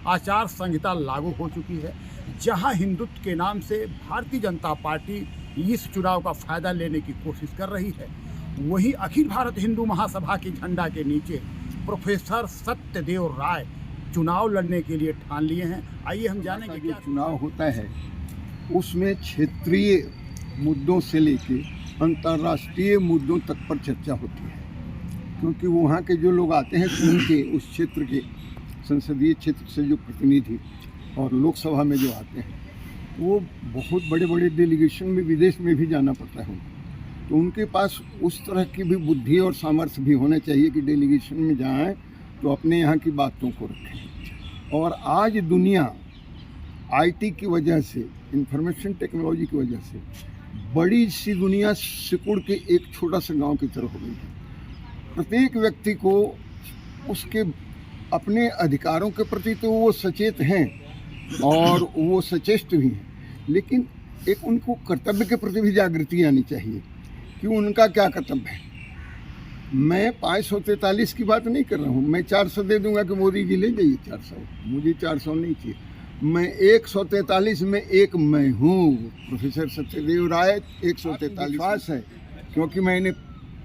आचार संहिता लागू हो चुकी है। जहां हिंदुत्व के नाम से भारतीय जनता पार्टी इस चुनाव का फायदा लेने की कोशिश कर रही है, वहीं अखिल भारत हिंदू महासभा के झंडा के नीचे प्रोफेसर सत्यदेव राय चुनाव लड़ने के लिए ठान लिए हैं। आइए हम जानेंगे जो चुनाव होता है उसमें क्षेत्रीय मुद्दों से लेके अंतर्राष्ट्रीय मुद्दों तक पर चर्चा होती है, क्योंकि वहाँ के जो लोग आते हैं चुन के उस क्षेत्र के संसदीय क्षेत्र से जो प्रतिनिधि और लोकसभा में जो आते हैं वो बहुत बड़े बड़े डेलीगेशन में विदेश में भी जाना पड़ता है, तो उनके पास उस तरह की भी बुद्धि और सामर्थ्य भी होना चाहिए कि डेलीगेशन में जाएं तो अपने यहाँ की बातों को रखें। और आज दुनिया आईटी की वजह से, इंफॉर्मेशन टेक्नोलॉजी की वजह से बड़ी सी दुनिया सिकुड़ के एक छोटा सा गांव की तरह हो गई है। प्रत्येक व्यक्ति को उसके अपने अधिकारों के प्रति तो वो सचेत हैं और वो सचेष्ट भी हैं, लेकिन एक उनको कर्तव्य के प्रति भी जागृति आनी चाहिए कि उनका क्या कर्तव्य है। मैं 543 की बात नहीं कर रहा हूँ, मैं 400 दे दूंगा कि मोदी जी ले जाइए 400, मुझे 400 नहीं चाहिए। मैं 143 में एक मैं हूँ, प्रोफेसर सत्यदेव राय 143 है, क्योंकि मैंने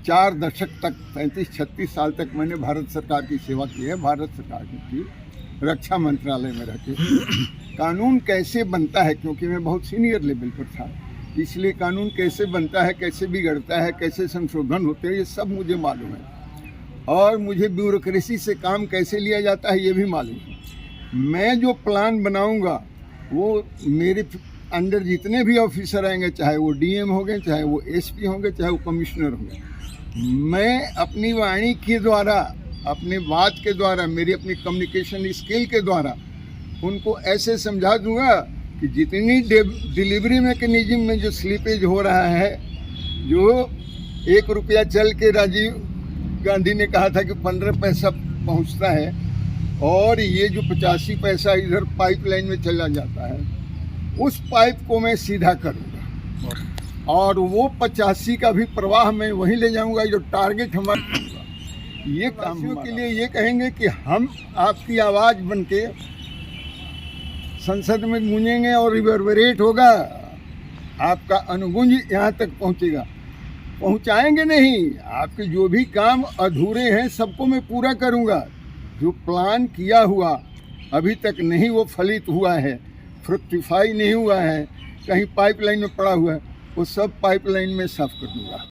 4 दशक तक 35-36 साल तक मैंने भारत सरकार की सेवा की है, भारत सरकार की रक्षा मंत्रालय में रहते। कानून कैसे बनता है, क्योंकि मैं बहुत सीनियर लेवल पर था, इसलिए कानून कैसे बनता है, कैसे बिगड़ता है, कैसे संशोधन होते हैं, ये सब मुझे मालूम है। और मुझे ब्यूरोक्रेसी से काम कैसे लिया जाता है ये भी मालूम है। मैं जो प्लान बनाऊंगा वो मेरे अंडर जितने भी ऑफिसर आएंगे, चाहे वो डीएम होंगे, चाहे वो एसपी होंगे, चाहे वो कमिश्नर होंगे, मैं अपनी वाणी के द्वारा, अपने बात के द्वारा, मेरी अपनी कम्युनिकेशन स्किल के द्वारा उनको ऐसे समझा दूंगा कि जितनी डिलीवरी मैकेनिज्म में जो स्लीपेज हो रहा है, जो 1 रुपया चल के राजीव गांधी ने कहा था कि 15 पैसा पहुंचता है, और ये जो 85 पैसा इधर पाइपलाइन में चला जाता है, उस पाइप को मैं सीधा करूँगा और वो 85 का भी प्रवाह मैं वहीं ले जाऊँगा जो टारगेट हमारा होगा। ये कामों के लिए ये कहेंगे कि हम आपकी आवाज़ बन के संसद में गूंजेंगे और रिवर्बरेट होगा, आपका अनुगुंज यहाँ तक पहुँचेगा। पहुँचाएंगे नहीं, आपके जो भी काम अधूरे हैं सबको मैं पूरा करूँगा। जो प्लान किया हुआ अभी तक नहीं वो फलित हुआ है, फ्रुक्टिफाई नहीं हुआ है, कहीं पाइपलाइन में पड़ा हुआ है, वो सब पाइपलाइन में साफ कर दूँगा।